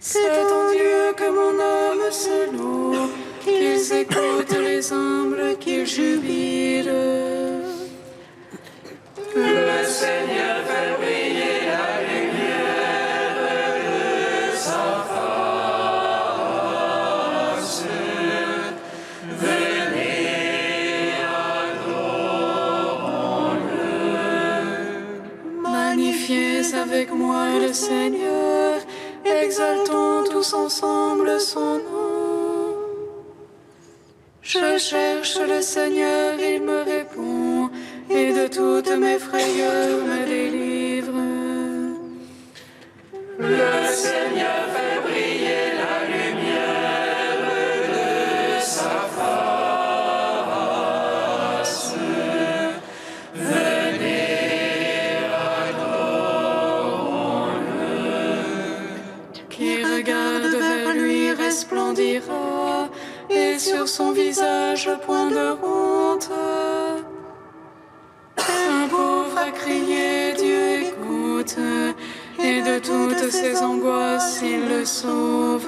C'est en Dieu que mon âme se loue, qu'ils écoutent les humbles, qu'ils jubilent. Le Seigneur fait briller la lumière de sa face. Venez, adorons-le. Magnifiez avec moi le Seigneur, exaltons tous ensemble son nom. Je cherche le Seigneur, il me répond, et de toutes mes frayeurs me délivre. Le Seigneur fait briller la lumière de sa face. Venez, adorons-le. Qui regarde vers lui resplendira, et sur son visage point de honte. Un pauvre a crié, Dieu écoute, et de toutes ses angoisses il le sauve.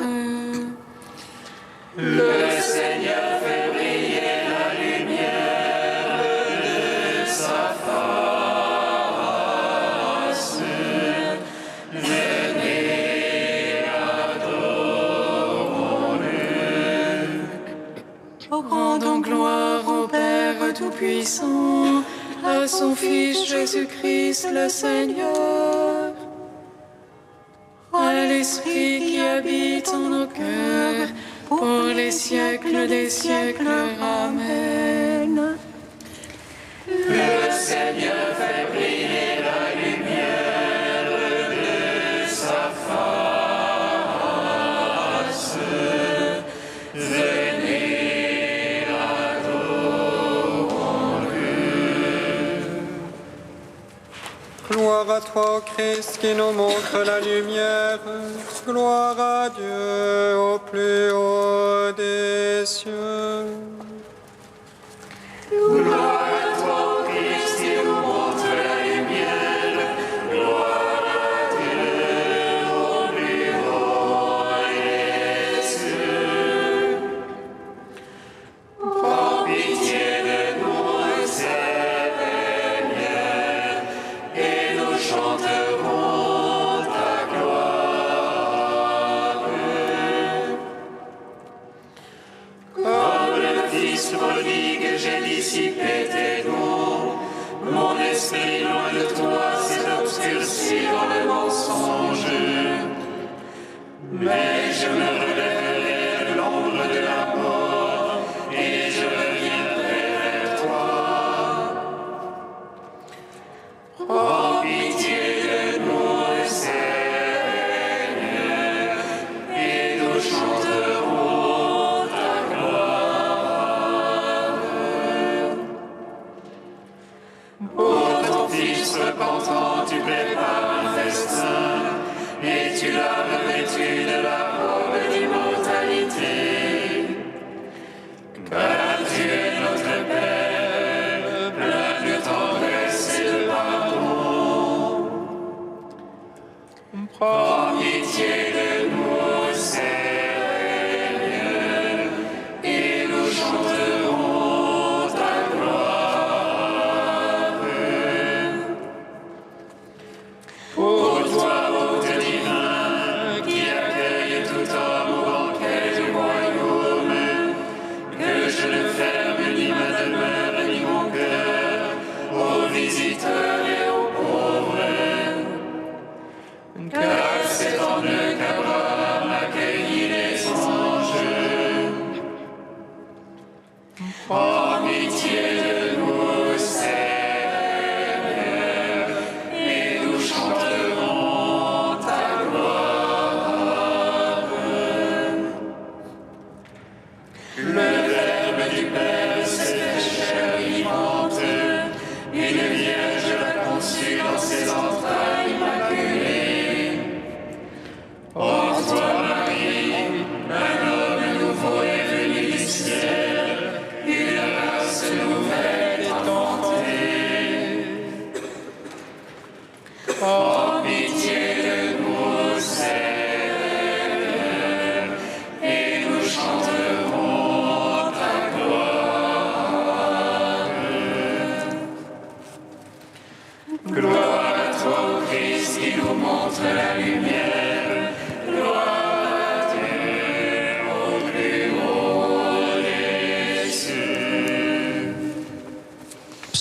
Le Seigneur fait briller la lumière de sa face. Venez, adorons-le. Rendons gloire au Père Tout-Puissant, à son Fils Jésus-Christ le Seigneur, à l'Esprit qui habite en nos cœurs, pour les siècles des siècles. Amen. Le Seigneur fait briller la lumière de sa face. Venez, adorons-le. Gloire à toi, Christ, qui nous montre la lumière. Gloire à Dieu au plus haut des cieux. Gloire à toi, Christ, qui nous montre la lumière. Gloire à Dieu au plus haut des cieux. Prends pitié de nous, Seigneur, et nous chanterons ta gloire. Comme le Fils prodigue, j'ai dissipé tes dons. Mon esprit, loin de toi, s'est obscurci dans le mensonge. Mais je me relèverai de l'ombre de la mort et je reviendrai vers toi. Prends pitié de nous, Seigneur, et nous chanterons ta gloire. Pour ton Fils repentant, tu prépares un festin, et tu l'as revêtu de la robe d'immortalité.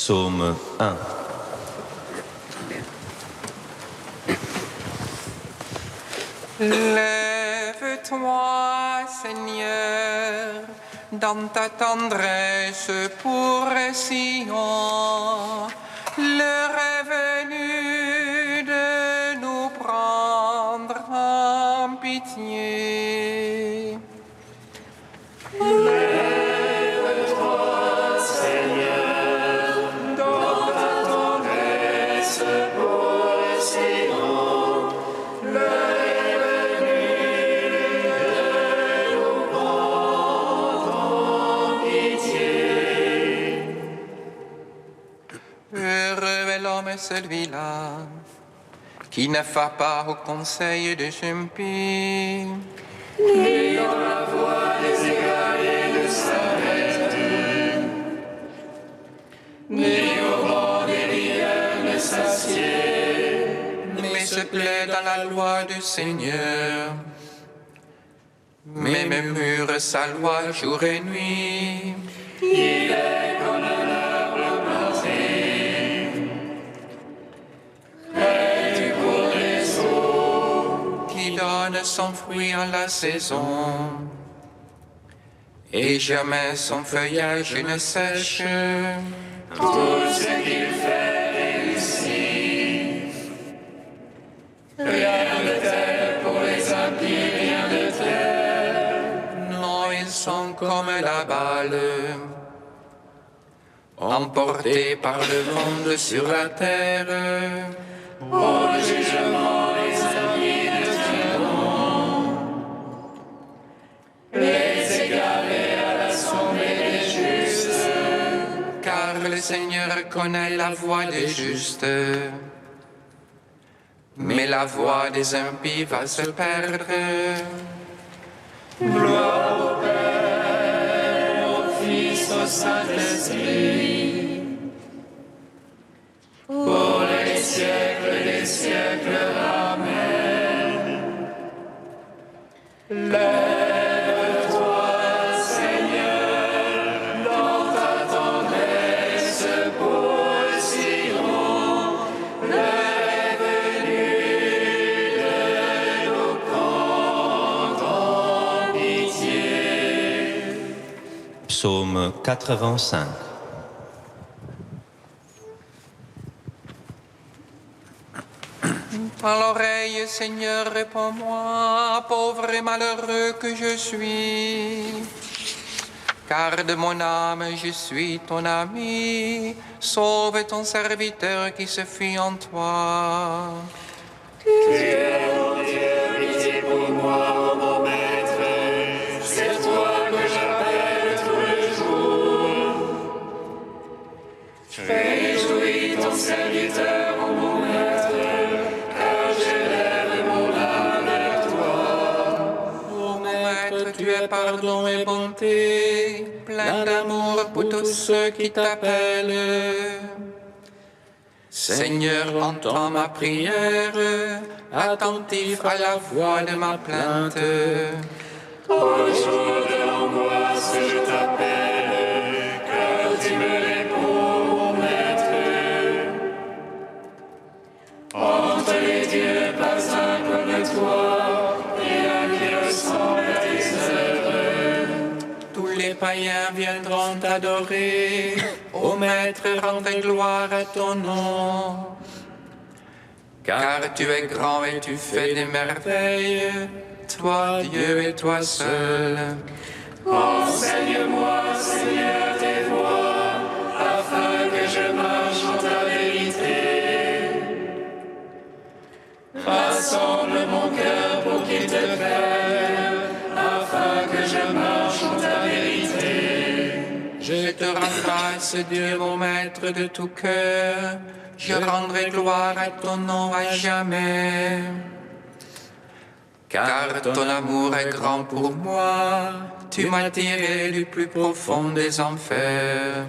Psaume 1. Lève-toi, Seigneur, dans ta tendresse pour Sion. L'heure est venue de nous prendre en pitié. Lève-toi, Seigneur, dans ta tendresse pour Sion. L'heure est venue de nous prendre en pitié. Heureux est l'homme celui-là qui ne va pas au conseil des impies, Ni dans la voie des égarés ne s'arrête, ni au bord des rivières ne s'assied. mais se plaît dans la loi du Seigneur. Mais murmure sa loi jour et nuit. Il est comme un arbre planté près du cours des eaux, Qui donne son fruit en la saison, et jamais son feuillage ne sèche. tout ce qu'il fait réussit. Rien de tel pour les impies, rien de tel. Non, ils sont comme la balle, emportés par le monde sur la terre. Au jugement, les impies ne tiendront. Les égarés à l'assemblée des justes. Car le Seigneur connaît la voie des justes, mais la voie des impies va se perdre. Gloire au Père, au Fils, au Saint-Esprit, pour les siècles des siècles. Amen. Lève-toi, Seigneur, dans ta tendresse pour Sion. L'heure est venue de nous prendre en pitié. Psaume 85. Par l'oreille, Seigneur, réponds-moi, pauvre et malheureux que je suis. Car de mon âme, je suis ton ami. Sauve ton serviteur qui se fie en toi. Tu es mon Dieu, pitié pour moi, ô mon maître. C'est toi que j'appelle tout le jour. Réjouis ton serviteur, ô mon maître, car j'élève mon âme vers toi. Ô Maître, tu es pardon et bonté, plein d'amour pour tous ceux qui t'appellent. Seigneur, entends ma prière, attentif à la voix de ma plainte. Au jour de l'angoisse, je t'appelle, car tu me réponds, mon maître. Entre les dieux, pas un comme toi, et un qui ressemble à tes œuvres. Tous les païens viendront t'adorer. Ô Maître, rendez gloire à ton nom. Car tu es grand et tu fais des merveilles, toi Dieu et toi seul. Enseigne-moi, Seigneur, tes voies, afin que je marche en ta vérité. Rassemble mon cœur pour qu'il te craigne, afin que je marche en ta vérité. Je te rends grâce, Dieu, mon Maître de tout cœur. Je rendrai gloire à ton nom à jamais. Car ton amour est grand pour moi. Tu m'as tiré du plus profond des enfers.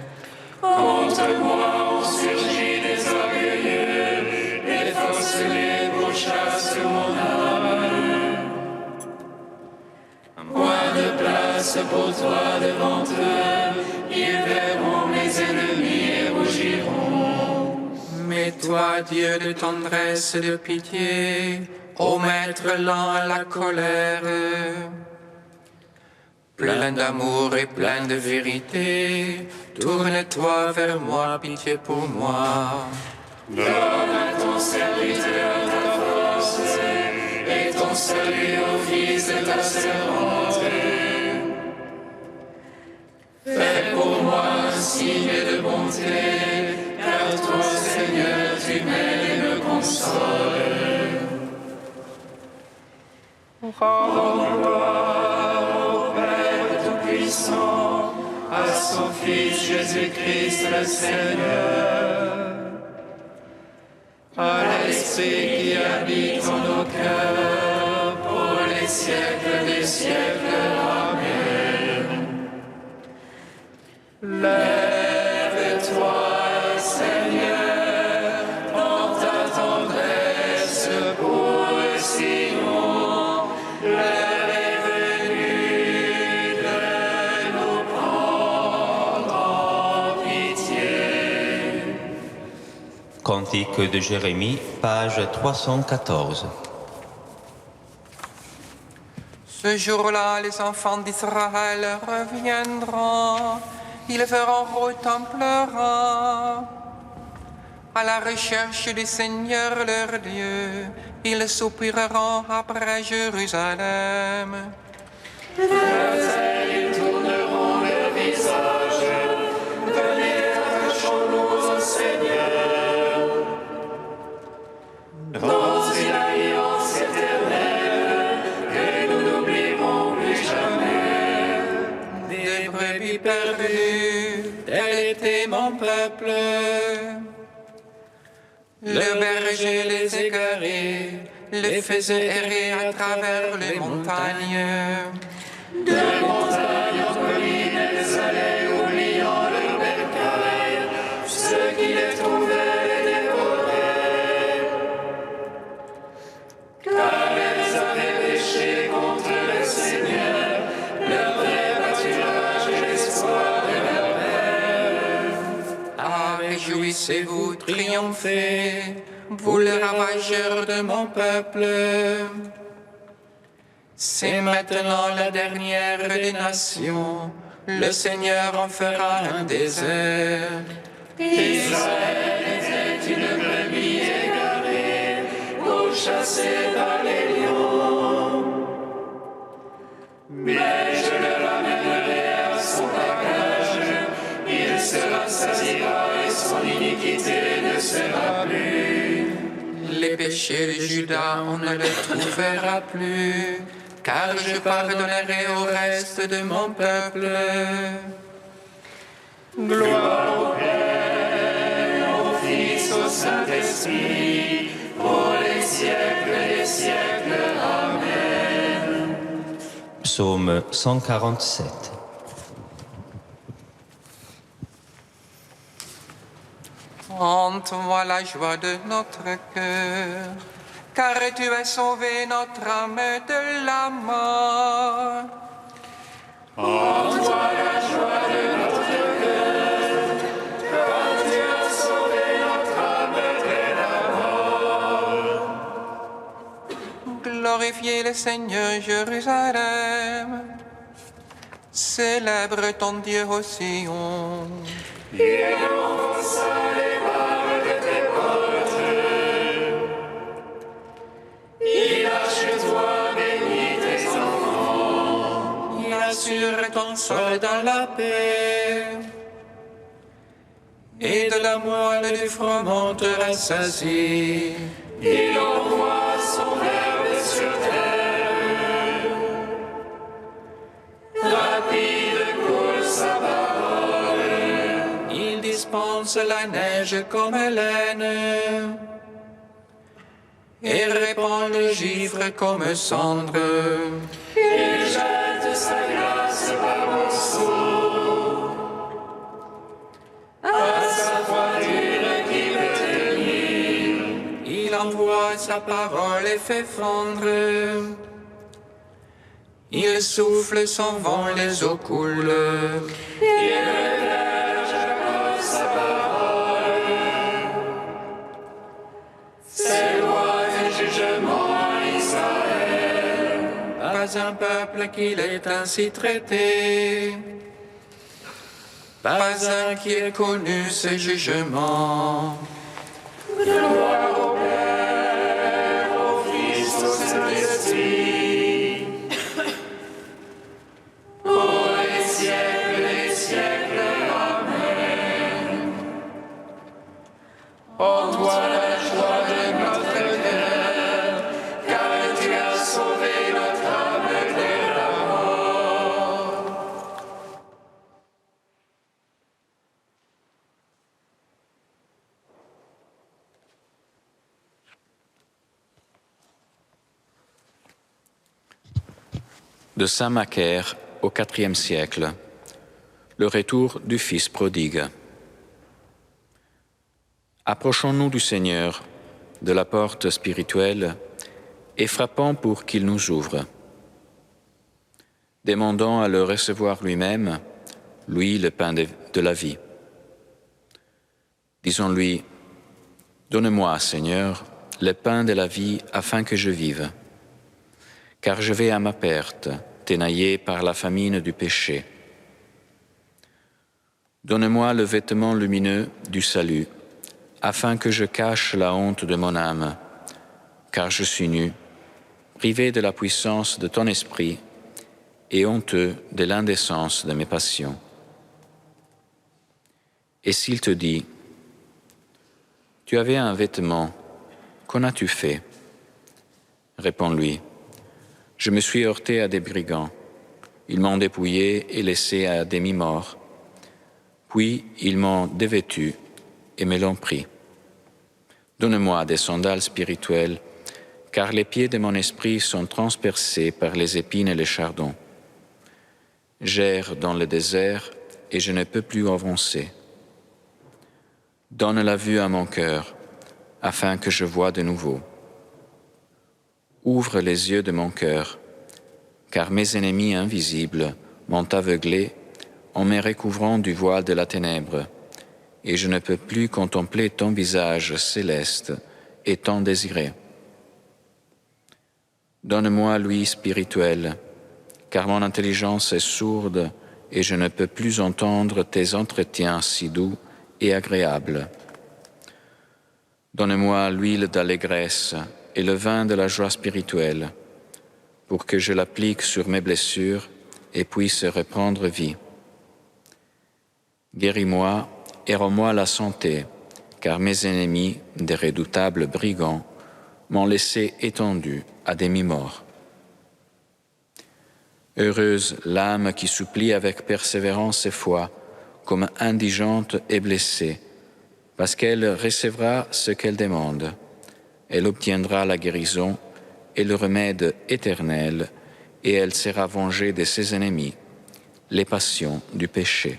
Contre moi ont surgi des orgueilleux, des forcelés pourchassent mon âme. Point de place pour toi devant eux, ils verront mes ennemis et rougiront. Mais toi, Dieu de tendresse et de pitié, ô Maître lent à la colère, plein d'amour et plein de vérité, tourne-toi vers moi, pitié pour moi. Donne à ton serviteur ta force et ton salut au fils de ta servante. Fais pour moi un signe de bonté, car toi, Seigneur, tu m'aides et me consoles. Rends gloire au Père Tout-Puissant, à son Fils Jésus-Christ le Seigneur, à l'Esprit qui habite en nos cœurs, pour les siècles des siècles. Amen. Lève-toi, Seigneur, dans ta tendresse pour Sion. L'heure est venue de nous prendre en pitié. Cantique de Jérémie, page 314. Ce jour-là, les enfants d'Israël reviendront, ils feront route en pleurant. À la recherche du Seigneur leur Dieu, ils soupireront après Jérusalem. Ils tourneront leur visage, venez, attachons-nous au Seigneur. Dans une alliance éternelle, que nous n'oublierons plus jamais. Des brebis perdues, tel était mon peuple. Le berger les égarait, les faisait errer à travers les montagnes. De montagne en colline, elles allaient, oubliant leur bercail. Ceux qui les trouvaient les dévoraient. Car elles avaient péché contre le Seigneur, leur vrai pâturage et l'espoir de leur père. Ah, réjouissez-vous, triomphez, vous les ravageurs de mon peuple. C'est maintenant la dernière des nations, le Seigneur en fera un désert. Israël était une brebis égarée, pourchassée par les lions. Mais je le ramènerai à son pacage, il se rassasiera et son iniquité ne sera plus. Les péchés de Juda, on ne les trouvera plus, car je pardonnerai au reste de mon peuple. Gloire au Père, au Fils, au Saint-Esprit, pour les siècles des siècles. Amen. Psaume 147. En toi la joie de notre cœur, car tu as sauvé notre âme de la mort. En toi la joie de notre cœur, car tu as sauvé notre âme de la mort. Glorifiez le Seigneur Jérusalem, célèbre ton Dieu au Sion. Il enfonça les barres de tes portes. Il a chez toi béni tes enfants. Il assure ton sol dans la paix, et de la moelle du froment te rassasie. Il envoie son verbe sur terre. Rapide coule sa parole. Il dispense la neige comme laine, et répand le givre comme cendre. Il jette sa grâce par monceaux. À sa voiture qui veut tenir. Il envoie sa parole et fait fondre. Il souffle son vent, les eaux coulent. Il révèle à Jacob sa parole. un peuple qu'il est ainsi traité. Pas un qui ait connu ses jugements. Gloire au Père, au Fils, au Saint-Esprit, pour les siècles des siècles. Amen. En toi la joie de notre cœur, car tu as sauvé notre âme de la mort. De Saint Macaire au IVe siècle, le retour du Fils prodigue. Approchons-nous du Seigneur, de la porte spirituelle, et frappons pour qu'il nous ouvre. Demandons à le recevoir lui-même, lui le pain de la vie. Disons-lui, « Donne-moi, Seigneur, le pain de la vie afin que je vive, car je vais à ma perte, ténaillé par la famine du péché. Donne-moi le vêtement lumineux du salut, afin que je cache la honte de mon âme, car je suis nu, privé de la puissance de ton esprit et honteux de l'indécence de mes passions. » Et s'il te dit, « Tu avais un vêtement, qu'en as-tu fait ?» Réponds-lui, « Je me suis heurté à des brigands. Ils m'ont dépouillé et laissé à demi-mort. Puis ils m'ont dévêtu et me l'ont pris. Donne-moi des sandales spirituelles, car les pieds de mon esprit sont transpercés par les épines et les chardons. J'erre dans le désert et je ne peux plus avancer. Donne la vue à mon cœur, afin que je voie de nouveau. Ouvre les yeux de mon cœur, car mes ennemis invisibles m'ont aveuglé en me recouvrant du voile de la ténèbre, et je ne peux plus contempler ton visage céleste et tant désiré. Donne-moi l'ouïe spirituelle, car mon intelligence est sourde et je ne peux plus entendre tes entretiens si doux et agréables. Donne-moi l'huile d'allégresse et le vin de la joie spirituelle, pour que je l'applique sur mes blessures et puisse reprendre vie. Guéris-moi et rends-moi la santé, car mes ennemis, des redoutables brigands, m'ont laissé étendu à demi-mort. Heureuse l'âme qui supplie avec persévérance et foi, comme indigente et blessée, parce qu'elle recevra ce qu'elle demande. Elle obtiendra la guérison et le remède éternel, et elle sera vengée de ses ennemis, les passions du péché.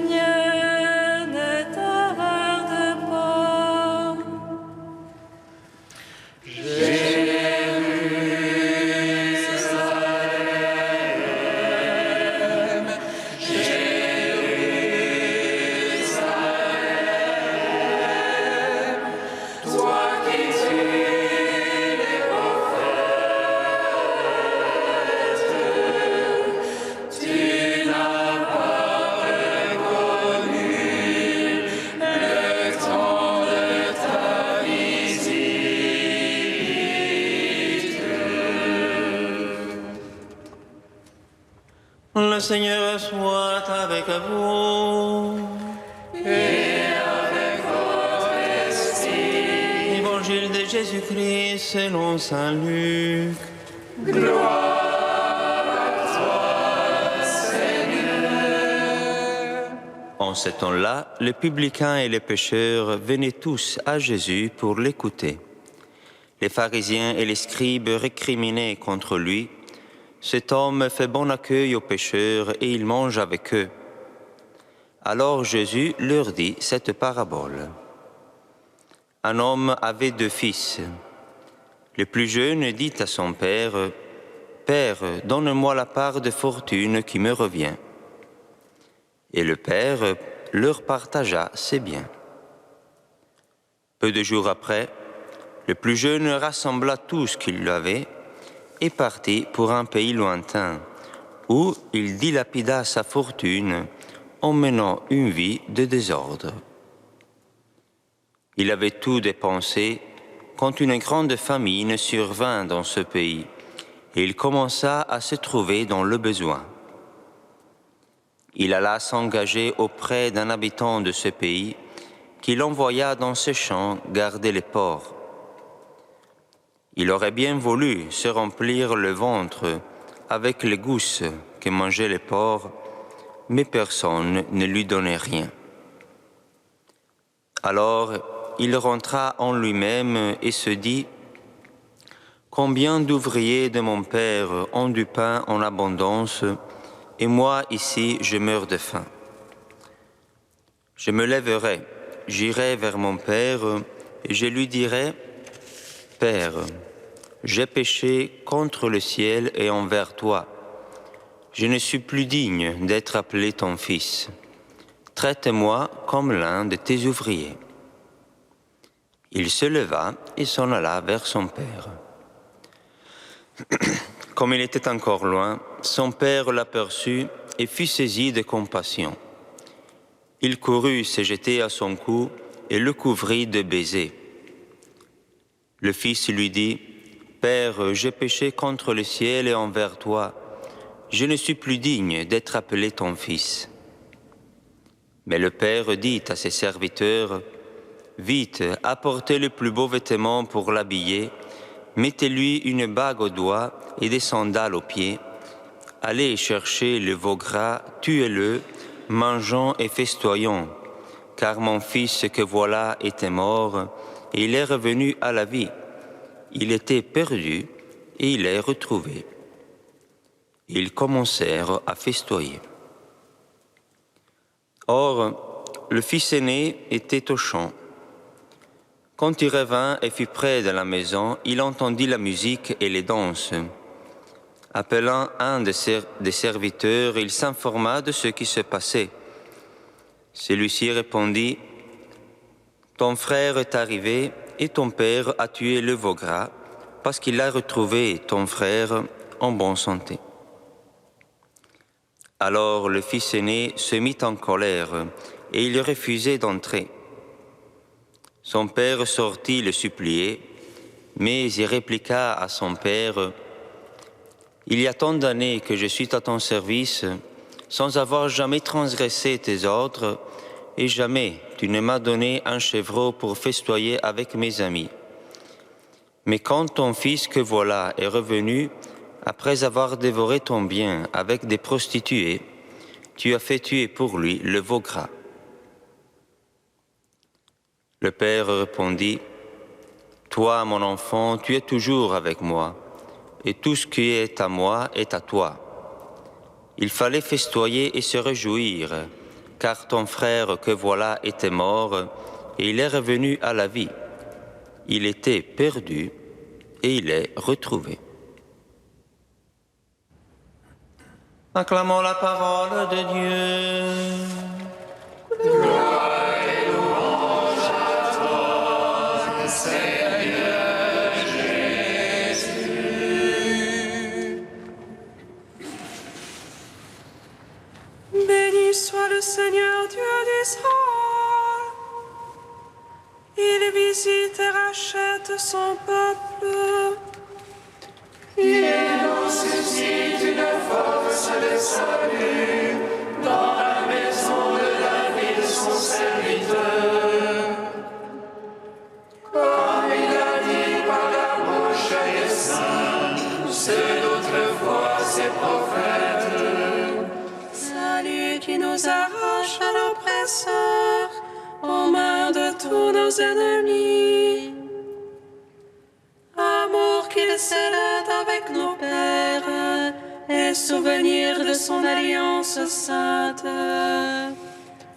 Seigneur, ne tarde pas. Le Seigneur soit avec vous. Et avec votre esprit. Évangile de Jésus-Christ selon saint Luc. En ce temps-là, les publicains et les pécheurs venaient tous à Jésus pour l'écouter. Les pharisiens et les scribes récriminaient contre lui. Cet homme fait bon accueil aux pécheurs et il mange avec eux. Alors Jésus leur dit cette parabole. Un homme avait 2 fils. Le plus jeune dit à son père, « Père, donne-moi la part de fortune qui me revient. » Et le père leur partagea ses biens. Peu de jours après, le plus jeune rassembla tout ce qu'il avait et partit pour un pays lointain, où il dilapida sa fortune en menant une vie de désordre. Il avait tout dépensé quand une grande famine survint dans ce pays, et il commença à se trouver dans le besoin. Il alla s'engager auprès d'un habitant de ce pays, qui l'envoya dans ses champs garder les porcs. Il aurait bien voulu se remplir le ventre avec les gousses que mangeaient les porcs, mais personne ne lui donnait rien. Alors il rentra en lui-même et se dit « Combien d'ouvriers de mon père ont du pain en abondance, et moi ici je meurs de faim. Je me lèverai, j'irai vers mon père, et je lui dirai « Père, j'ai péché contre le ciel et envers toi. Je ne suis plus digne d'être appelé ton fils. Traite-moi comme l'un de tes ouvriers. » Il se leva et s'en alla vers son père. Comme il était encore loin, son père l'aperçut et fut saisi de compassion. Il courut se jeter à son cou et le couvrit de baisers. Le fils lui dit, « Père, j'ai péché contre le ciel et envers toi. Je ne suis plus digne d'être appelé ton fils. » Mais le père dit à ses serviteurs, « Vite, apportez le plus beau vêtement pour l'habiller, mettez-lui une bague au doigt et des sandales aux pieds. Allez chercher le veau gras, tuez-le, mangeons et festoyons, car mon fils que voilà était mort, et il est revenu à la vie. Il était perdu, et il est retrouvé. » Ils commencèrent à festoyer. Or, le fils aîné était au champ. Quand il revint et fut près de la maison, il entendit la musique et les danses. Appelant un des serviteurs, il s'informa de ce qui se passait. Celui-ci répondit, « Ton frère est arrivé et ton père a tué le veau gras parce qu'il a retrouvé ton frère en bonne santé. » Alors le fils aîné se mit en colère et il refusait d'entrer. Son père sortit le supplier, mais il répliqua à son père, « Il y a tant d'années que je suis à ton service, sans avoir jamais transgressé tes ordres, et jamais tu ne m'as donné un chevreau pour festoyer avec mes amis. Mais quand ton fils que voilà est revenu, après avoir dévoré ton bien avec des prostituées, tu as fait tuer pour lui le veau gras. » Le père répondit, « Toi, mon enfant, tu es toujours avec moi, et tout ce qui est à moi est à toi. » Il fallait festoyer et se réjouir, car ton frère que voilà était mort, et il est revenu à la vie. Il était perdu, et il est retrouvé. Acclamons la parole de Dieu. Gloire et louange à toi, Seigneur Jésus. Béni soit le Seigneur Dieu d'Israël. Il visite et rachète son peuple. Il nous suscite une force de salut dans la maison de David, son serviteur. Comme il a dit par la bouche des saints, ceux d'autrefois ses prophètes. Salut qui nous arrache à l'oppresseur, aux mains de tous nos ennemis. Amour qu'il scellait avec nos pères, et souvenir de son alliance sainte.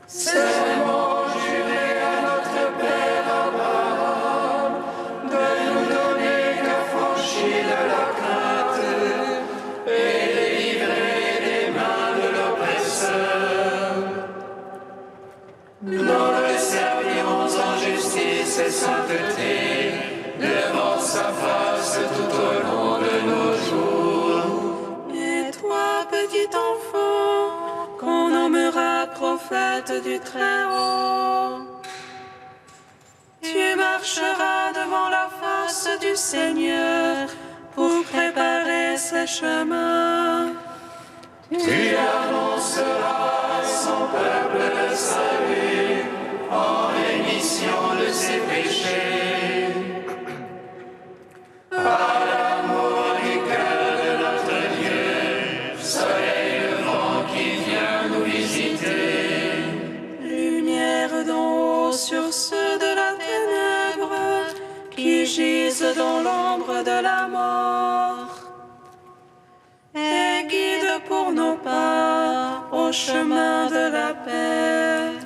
Serment juré à notre Père Abraham, de nous donner qu'affranchis de la crainte, et délivrer des mains de l'oppresseur. Nous le servirons en justice et sainteté, devant sa face tout au long de nos jours. Et toi, petit enfant, qu'on nommera prophète du Très-Haut, tu marcheras devant la face du Seigneur pour préparer ses chemins. Tu annonceras à son peuple le salut en rémission de ses péchés. Par l'amour du cœur de notre Dieu, soleil levant qui vient nous visiter. Lumière d'en haut sur ceux de la ténèbre qui gisent dans l'ombre de la mort. Et guide pour nos pas au chemin de la paix.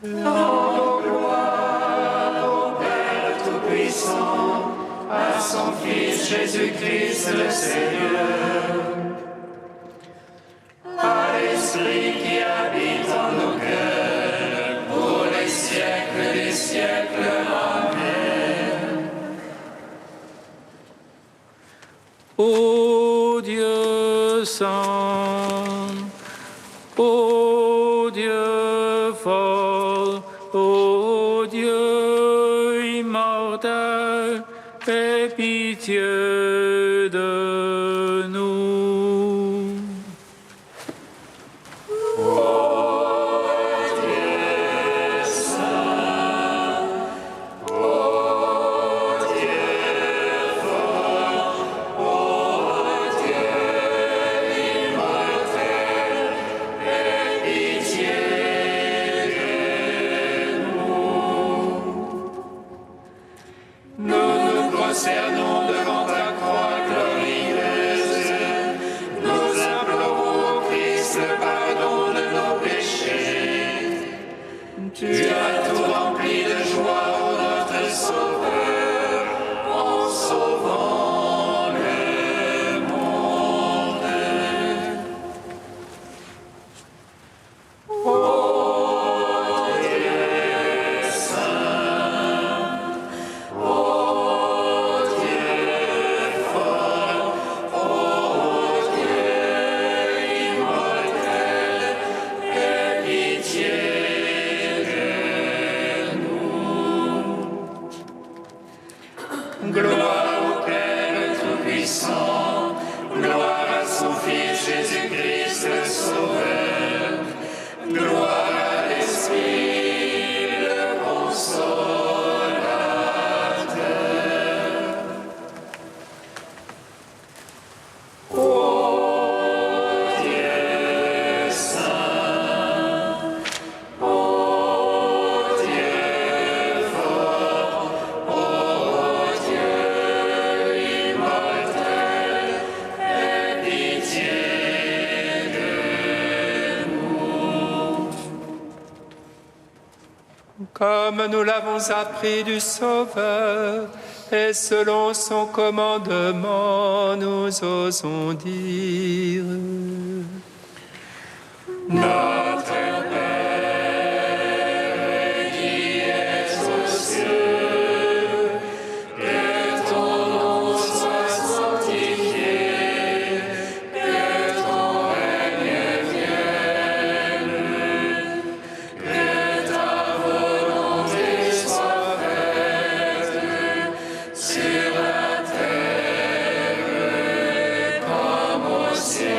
Rendons gloire au Père Tout-Puissant, à son Fils Jésus-Christ le Seigneur, à l'Esprit qui habite en nos cœurs, pour les siècles des siècles. Amen. Ô Dieu saint, ô Dieu fort, ô Dieu immortel, aie pitié de nous. Prosternons devant ta croix glorieuse. Nous implorons au Christ le pardon de nos péchés. Tu as tout rempli de joie, ô notre Sauveur, en sauvant le monde. Comme nous l'avons appris du Sauveur, et selon son commandement, nous osons dire: Notre Père qui es aux cieux, que ton nom soit sanctifié, que ton règne vienne, que ta volonté soit faite sur la terre comme au ciel.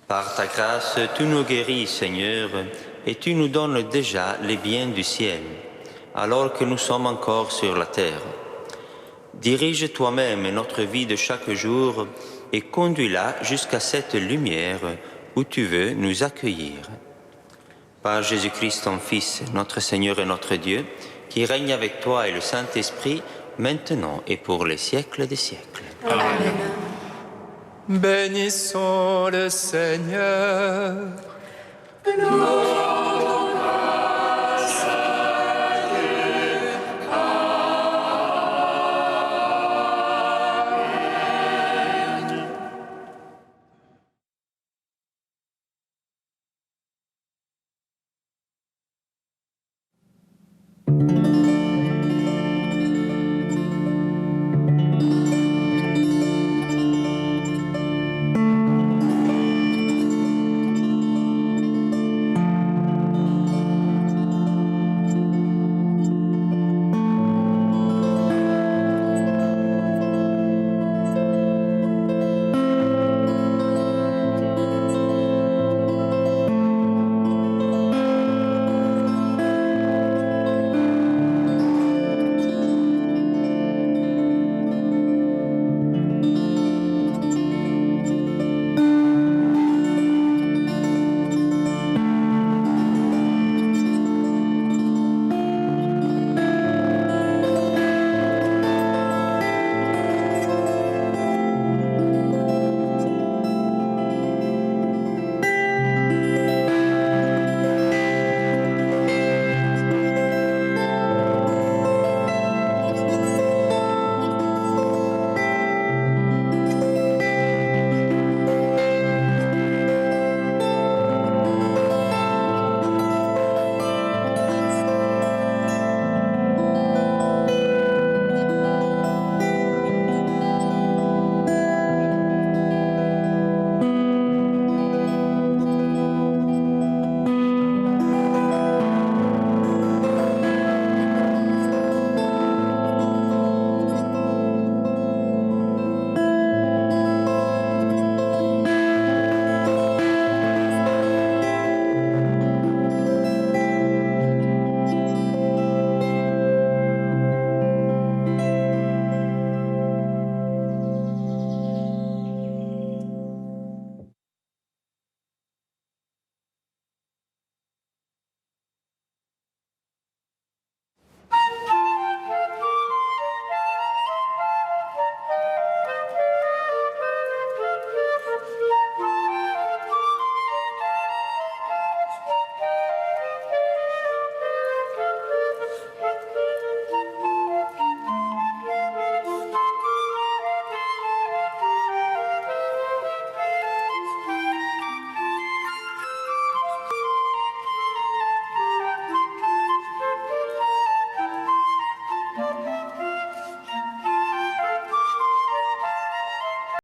Par ta grâce, tu nous guéris, Seigneur, et tu nous donnes déjà les biens du ciel, alors que nous sommes encore sur la terre. Dirige toi-même notre vie de chaque jour et conduis-la jusqu'à cette lumière où tu veux nous accueillir. Par Jésus-Christ, ton Fils, notre Seigneur et notre Dieu, qui règne avec toi et le Saint-Esprit, maintenant et pour les siècles des siècles. Amen. Bénissons le Seigneur. Nous rendons